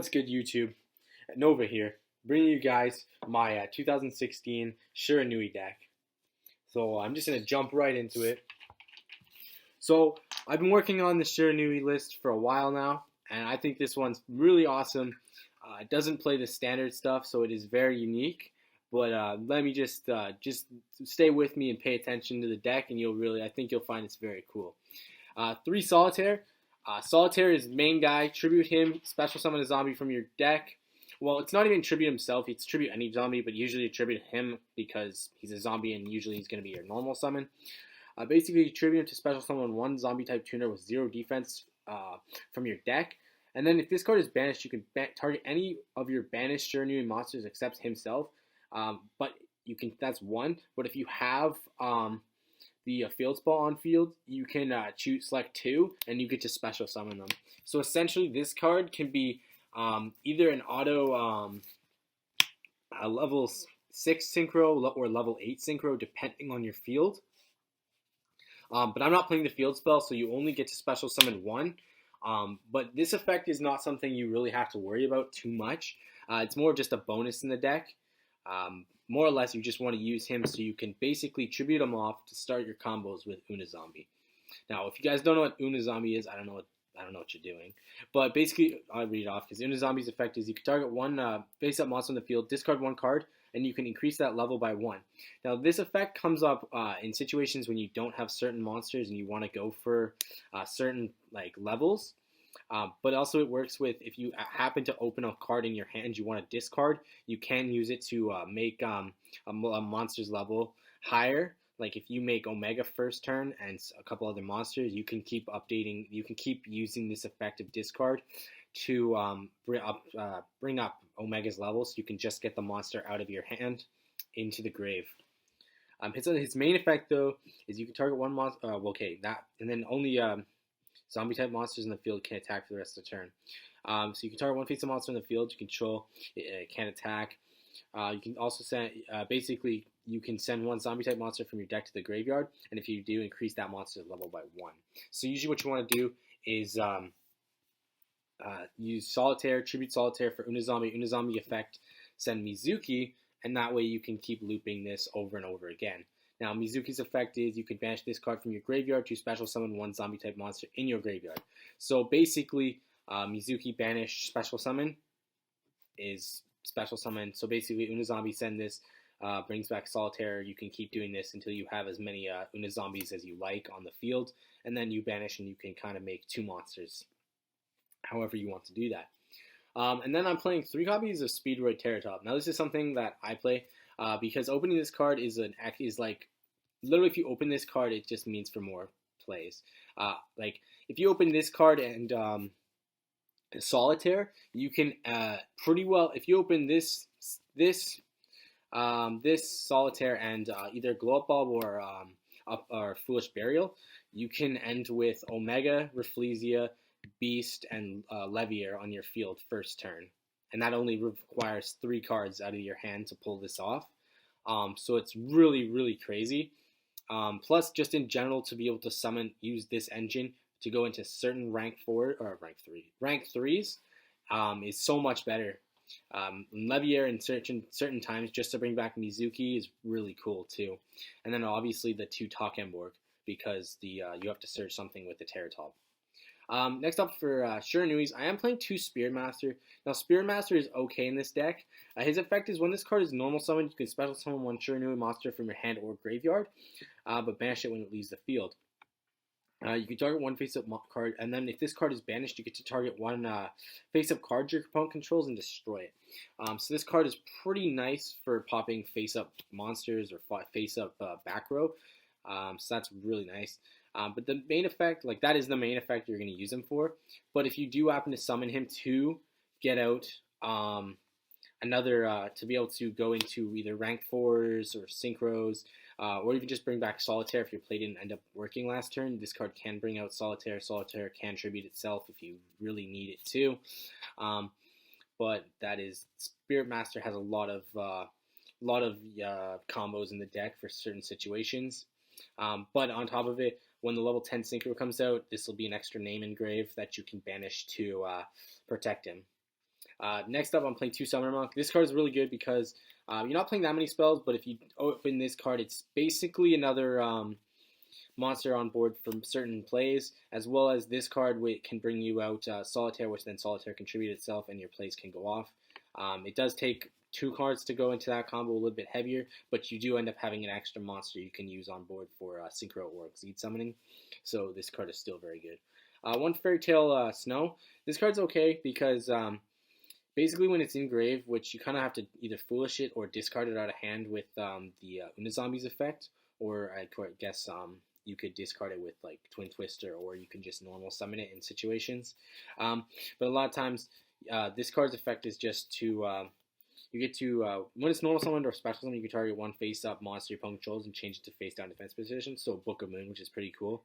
What's good, YouTube? Nova here, bringing you guys my 2016 Shiranui deck. So I'm just gonna jump right into it. So I've been working on the Shiranui list for a while now, and I think this one's really awesome. It doesn't play the standard stuff, so it is very unique. But let me just stay with me and pay attention to the deck, and I think you'll find it's very cool. 3 Solitaire. Solitaire is main guy. Tribute him. Special summon a zombie from your deck. Well, it's not even tribute himself. It's tribute any zombie, but usually tribute him because he's a zombie and usually he's going to be your normal summon. Basically, tribute him to special summon 1 zombie type tuner with 0 defense from your deck. And then if this card is banished, you can target any of your banished Shiranui monsters except himself. But you can that's 1. But if you have the field spell on field, you can select 2, and you get to special summon them. So essentially, this card can be either an auto a level 6 synchro or level 8 synchro, depending on your field. But I'm not playing the field spell, so you only get to special summon 1. But this effect is not something you really have to worry about too much. It's more just a bonus in the deck. More or less, you just want to use him so you can basically tribute him off to start your combos with Unazombie. Now, if you guys don't know what Unazombie is, I don't know what you're doing. But basically, I'll read it off because Unazombie's effect is you can target 1 face-up monster in the field, discard 1 card, and you can increase that level by 1. Now, this effect comes up in situations when you don't have certain monsters and you want to go for certain levels. But also it works with if you happen to open a card in your hand you want to discard, you can use it to make a monster's level higher. Like if you make Omega first turn and a couple other monsters, you can keep updating. You can keep using this effect of discard to bring up Omega's level, so you can just get the monster out of your hand into the grave. His main effect though is you can target 1 monster. And then only zombie type monsters in the field can attack for the rest of the turn. So you can target 1 face-up monster in the field you control. It can attack. You can also send basically you can send 1 zombie type monster from your deck to the graveyard, and if you do, increase that monster's level by 1. So usually what you want to do is use Solitaire, tribute Solitaire for Unazombie. Unazombie effect, send Mizuki, and that way you can keep looping this over and over again. Now, Mizuki's effect is you can banish this card from your graveyard to special summon 1 zombie type monster in your graveyard. So basically, Mizuki banish special summon is special summon. So basically, Unazombie send this, brings back Solitaire. You can keep doing this until you have as many Unazombies as you like on the field, and then you banish and you can kind of make 2 monsters, however you want to do that. And then I'm playing 3 copies of Speedroid Terratop. Now, this is something that I play. Because opening this card is like literally if you open this card, it just means for more plays. Like if you open this card and Solitaire, you can pretty well if you open this Solitaire and either Glow Up Bulb or Foolish Burial, you can end with Omega, Rafflesia, Beast, and Levier on your field first turn. And that only requires 3 cards out of your hand to pull this off. So it's really, really crazy. Plus, just in general, to be able to use this engine to go into certain rank 3s is so much better. Levier in certain times just to bring back Mizuki is really cool too. And then obviously the 2 Takenborg because you have to search something with the Terratop. Next up for Shiranui's, I am playing 2 Spirit Master. Now, Spirit Master is okay in this deck. His effect is when this card is normal summoned, you can special summon 1 Shiranui monster from your hand or graveyard, but banish it when it leaves the field. You can target 1 face-up card, and then if this card is banished, you get to target 1 face-up card your opponent controls and destroy it. So this card is pretty nice for popping face-up monsters or face-up back row. So that's really nice. But the main effect, that is the main effect you're going to use him for. But if you do happen to summon him to get out to be able to go into either rank 4s or synchros, or even just bring back Solitaire if your play didn't end up working last turn, this card can bring out Solitaire. Solitaire can tribute itself if you really need it to. But that is, Spirit Master has a lot of combos in the deck for certain situations. But on top of it, when the level 10 Synchro comes out, this will be an extra name engrave that you can banish to protect him. Next up, I'm playing 2 Summoner Monk. This card is really good because you're not playing that many spells, but if you open this card, it's basically another monster on board from certain plays, as well as this card which can bring you out Solitaire, which then Solitaire contribute itself and your plays can go off. It does take 2 cards to go into that combo, a little bit heavier, but you do end up having an extra monster you can use on board for Synchro or Exceed Summoning, so this card is still very good. 1 Fairy Tale Snow. This card's okay because basically when it's in grave, which you kind of have to either Foolish it or discard it out of hand with the Unizombies effect, or I guess you could discard it with like Twin Twister, or you can just normal summon it in situations. But a lot of times, this card's effect is just to you get to when it's normal summoned or special summoned, you can target 1 face-up monster your opponent controls and change it to face-down defense position. So Book of Moon, which is pretty cool.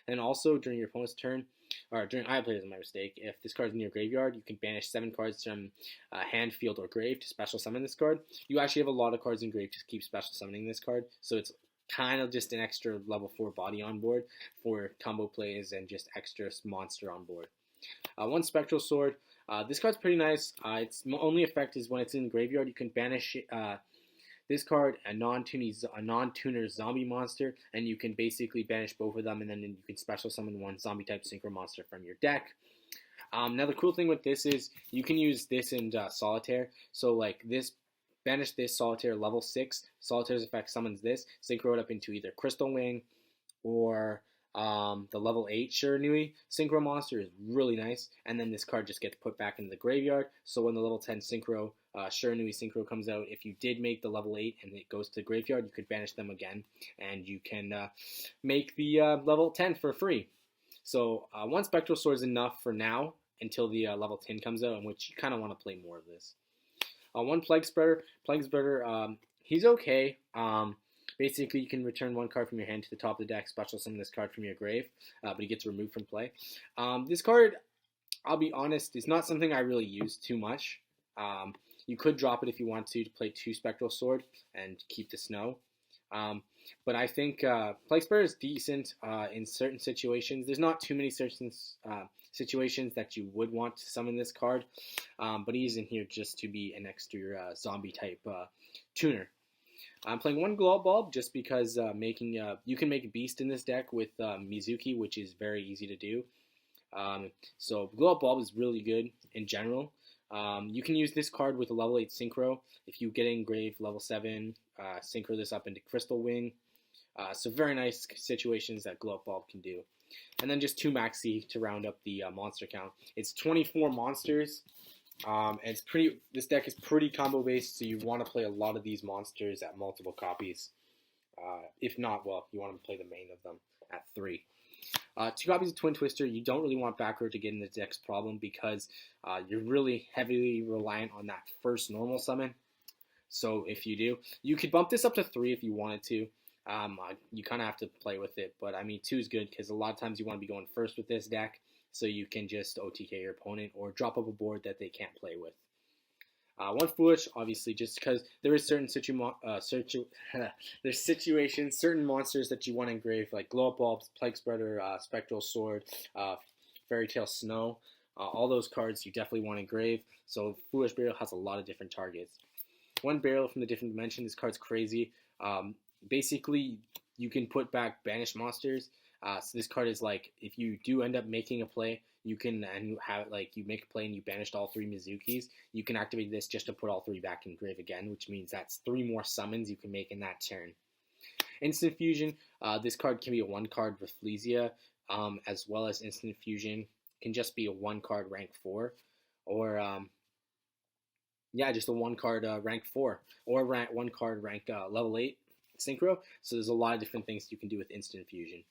And also during your opponent's turn, or during I play as my mistake, if this card is in your graveyard, you can banish 7 cards from hand, field, or grave to special summon this card. You actually have a lot of cards in grave to keep special summoning this card, so it's kind of just an extra level 4 body on board for combo plays and just extra monster on board. 1 Spectral Sword. This card's pretty nice. Its only effect is when it's in the graveyard, you can banish this card, a non-tuner zombie monster, and you can basically banish both of them, and then you can special summon 1 zombie type synchro monster from your deck. Now the cool thing with this is you can use this in Solitaire. So like this, banish this Solitaire level 6. Solitaire's effect summons this, synchro it up into either Crystal Wing or the level 8 Shiranui Synchro monster is really nice, and then this card just gets put back into the graveyard, so when the level 10 Synchro Shiranui Synchro comes out, if you did make the level 8 and it goes to the graveyard, you could banish them again, and you can make the level 10 for free. So 1 Spectral Sword is enough for now, until the level 10 comes out, in which you kind of want to play more of this. 1 Plague Spreader. Plague Spreader, he's okay. Basically, you can return 1 card from your hand to the top of the deck, special summon this card from your grave, but he gets removed from play. This card, I'll be honest, is not something I really use too much. You could drop it if you want to play 2 Spectral Sword and keep the snow. But I think Plague Spreader is decent in certain situations. There's not too many certain situations that you would want to summon this card, but he's in here just to be an extra zombie type tuner. I'm playing 1 Glow Up Bulb just because you can make a beast in this deck with Mizuki, which is very easy to do. So Glow Up Bulb is really good in general. You can use this card with a level 8 Synchro. If you get in grave level 7, Synchro this up into Crystal Wing. So very nice situations that Glow Up Bulb can do. And then just 2 Maxi to round up the monster count. It's 24 monsters. And this deck is pretty combo based, so you want to play a lot of these monsters at multiple copies. If not, well, you want to play the main of them at 3. 2 copies of Twin Twister. You don't really want backrow to get in the deck's problem because you're really heavily reliant on that first normal summon. So if you do, you could bump this up to 3 if you wanted to. You kind of have to play with it, but I mean 2 is good because a lot of times you want to be going first with this deck. So you can just OTK your opponent or drop up a board that they can't play with. 1 Foolish, obviously, just because there is certain there's situations, certain monsters that you want to engrave, like Glow Up Bulbs, Plague Spreader, Spectral Sword, Fairy Tale Snow. All those cards you definitely want to engrave. So Foolish Burial has a lot of different targets. 1 Burial from the Different Dimension. This card's crazy. Basically, you can put back banished monsters. So this card is like, if you do end up making a play, you can, and you have like, you make a play and you banished all 3 Mizukis, you can activate this just to put all 3 back in grave again, which means that's 3 more summons you can make in that turn. Instant Fusion, this card can be a 1 card Rafflesia, as well as Instant Fusion can just be a 1 card rank 4, or just a 1 card rank 4, or 1 card rank level 8 Synchro. So there's a lot of different things you can do with Instant Fusion.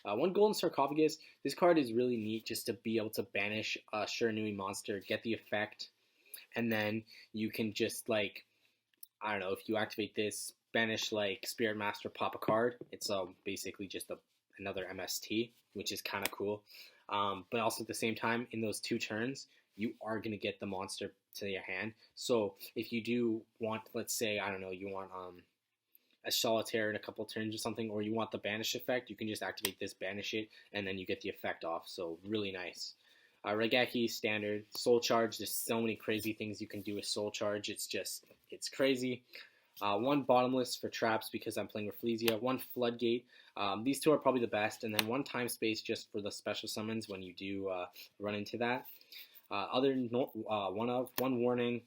1 Golden Sarcophagus. This card is really neat just to be able to banish a Shiranui monster, get the effect, and then you can just, like, I don't know, if you activate this, banish like Spirit Master, pop a card. It's basically just another MST, which is kind of cool. But also at the same time, in those 2 turns, you are going to get the monster to your hand. So if you do want, let's say, I don't know, you want a Solitaire in a couple turns or something, or you want the banish effect, you can just activate this, banish it, and then you get the effect off. So really nice. Regeki standard, soul charge. There's so many crazy things you can do with soul charge. It's crazy. One bottomless for traps because I'm playing Rafflesia. One floodgate. These two are probably the best, and then one time space just for the special summons when you do run into that. One warning,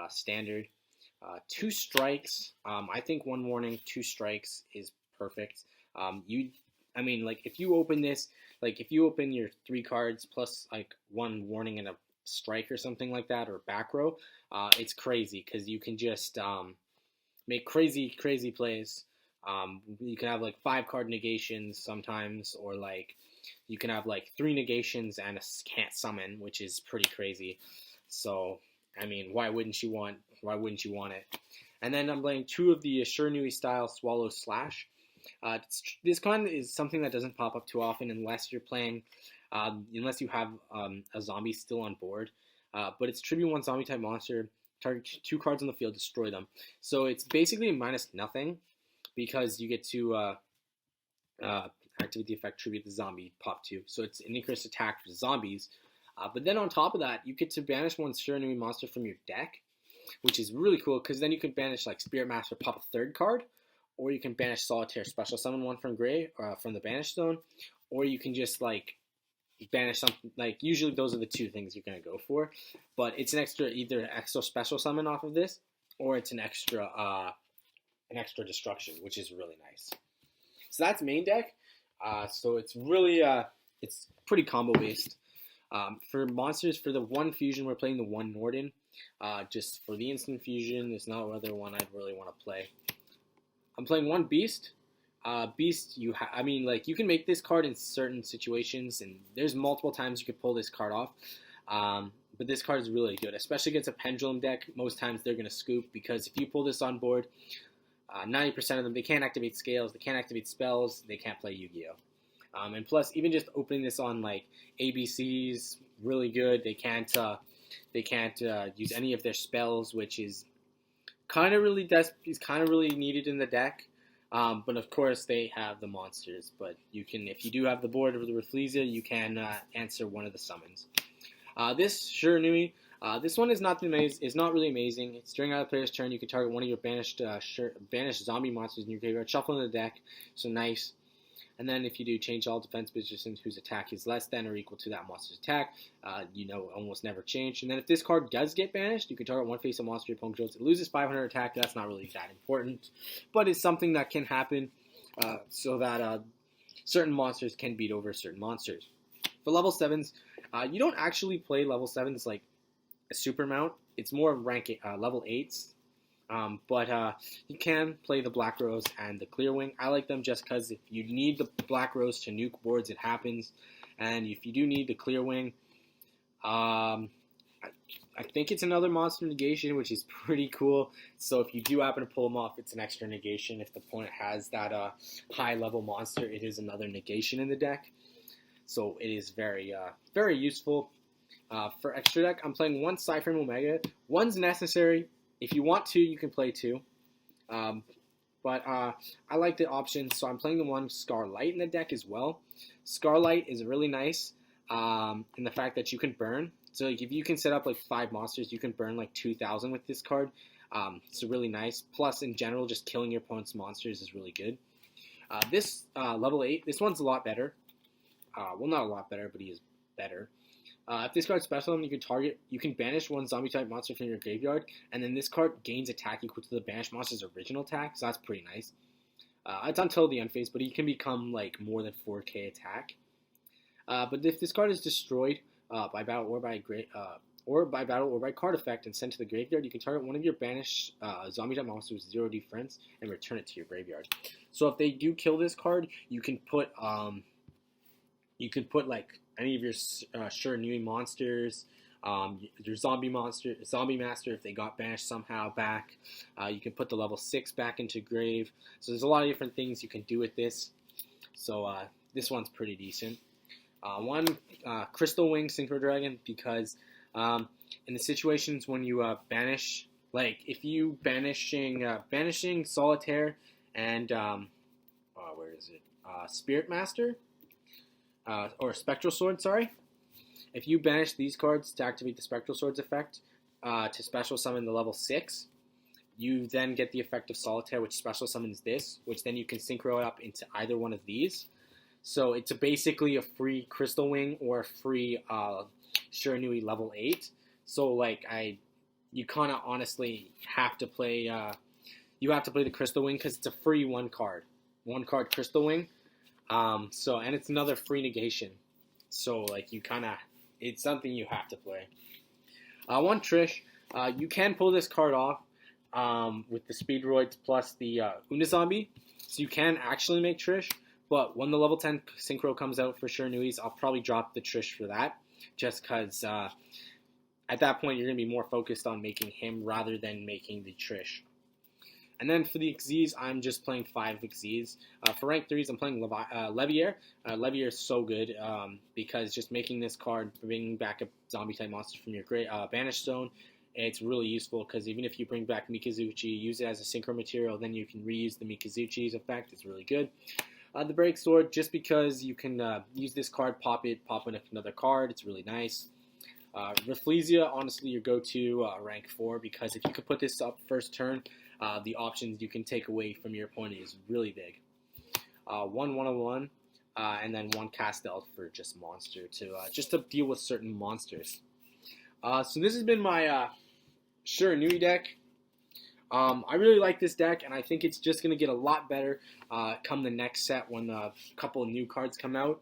standard. Two strikes. I think one warning, two strikes is perfect. If you open this, like if you open your 3 cards plus like one warning and a strike or something like that, or back row, it's crazy because you can just make crazy plays. You can have like 5-card negations sometimes, or like you can have like 3 negations and a can't summon, which is pretty crazy. So why wouldn't you want it? And then I'm playing 2 of the Shiranui style Swallow Slash. This card is something that doesn't pop up too often unless you're playing, unless you have a zombie still on board. But it's tribute 1 zombie type monster, target 2 cards on the field, destroy them. So it's basically minus nothing because you get to activate the effect tribute the zombie, pop 2. So it's an increased attack for zombies. But then on top of that, you get to banish 1 Shiranui monster from your deck, which is really cool because then you can banish like Spirit Master, pop a 3rd card, or you can banish Solitaire, special summon 1 from Grave, from the Banish Zone, or you can just like banish something. Like usually those are the 2 things you're gonna go for, but it's either an extra special summon off of this, or it's an extra destruction, which is really nice. So that's main deck. So it's really it's pretty combo based. For monsters, for the 1 fusion, we're playing the 1 Norden. Just for the instant fusion, there's no other one I'd really want to play. I'm playing 1 Beast. Beast, you can make this card in certain situations, and there's multiple times you could pull this card off. But this card is really good, especially against a Pendulum deck. Most times they're going to scoop, because if you pull this on board, 90% of them, they can't activate Scales, they can't activate spells, they can't play Yu-Gi-Oh! And plus, even just opening this on like ABCs, really good. They can't use any of their spells, which is kind of really needed in the deck. But of course, they have the monsters. But you can, if you do have the board of the Rafflesia, you can answer one of the summons. This Shiranui, this one is not really amazing. It's during either player's turn, you can target one of your banished zombie monsters in your graveyard, shuffle in the deck. So nice. And then if you do, change all defense positions whose attack is less than or equal to that monster's attack. Almost never change. And then if this card does get banished, you can target one face of monster your opponent controls. It loses 500 attack. That's not really that important, but it's something that can happen so that certain monsters can beat over certain monsters. For level 7s, you don't actually play level 7s like a super mount. It's more rank level 8s. But you can play the Black Rose and the Clear Wing. I like them just because if you need the Black Rose to nuke boards, it happens. And if you do need the Clear Wing, I think it's another monster negation, which is pretty cool. So if you do happen to pull them off, it's an extra negation. If the opponent has that high-level monster, it is another negation in the deck. So it is very, very useful. For extra deck, I'm playing 1 Cypher Omega. 1's necessary. If you want 2, you can play 2. But I like the options, so I'm playing the 1 Scarlight in the deck as well. Scarlight is really nice in the fact that you can burn. So like, if you can set up like 5 monsters, you can burn like 2,000 with this card. So really nice. Plus, in general, just killing your opponent's monsters is really good. This level 8, this one's a lot better. Well, not a lot better, but he is better. If this card's special, you can banish 1 zombie type monster from your graveyard, and then this card gains attack equal to the banished monster's original attack, so that's pretty nice. It's until the end phase, but he can become like more than 4k attack. But if this card is destroyed by battle or by card effect and sent to the graveyard, you can target one of your banished zombie type monsters with 0 defense and return it to your graveyard. So if they do kill this card, you can put like any of your Shiranui monsters, your zombie master if they got banished somehow back. You can put the level 6 back into grave. So there's a lot of different things you can do with this. So this one's pretty decent. 1 Crystal Wing Synchro Dragon, because in the situations when you banish, like if you banishing Solitaire and Spirit Master, or Spectral Sword, sorry. if you banish these cards to activate the Spectral Swords effect to special summon the level 6, you then get the effect of Solitaire, which special summons this, which then you can synchro it up into either one of these. So it's basically a free Crystal Wing or a free Shiranui level 8. So like you kind of honestly have to play the Crystal Wing because it's a free one card Crystal Wing. And it's another free negation. So like it's something you have to play. One Trish, you can pull this card off with the Speedroids plus the Unizombie, so you can actually make Trish. But when the level 10 Synchro comes out for Shiranui's, I'll probably drop the Trish for that, just because at that point you're going to be more focused on making him rather than making the Trish. And then for the Xyz, I'm just playing 5 Xyz. For rank 3s, I'm playing Levier. Levier is so good because just making this card, bringing back a zombie-type monster from your Banish Zone, it's really useful because even if you bring back Mikazuchi, use it as a synchro material, then you can reuse the Mikazuchi's effect. It's really good. The Break Sword, just because you can use this card, pop in another card. It's really nice. Rafflesia, honestly, your go-to rank 4, because if you could put this up first turn, the options you can take away from your opponent is really big. 1/101, and then 1 Castel for just monster just to deal with certain monsters. So this has been my Shiranui deck. I really like this deck, and I think it's just going to get a lot better come the next set when a couple of new cards come out.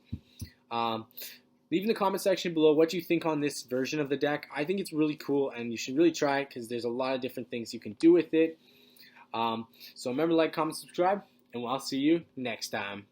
Leave in the comment section below what you think on this version of the deck. I think it's really cool, and you should really try it because there's a lot of different things you can do with it. So remember to like, comment, subscribe, and I'll see you next time.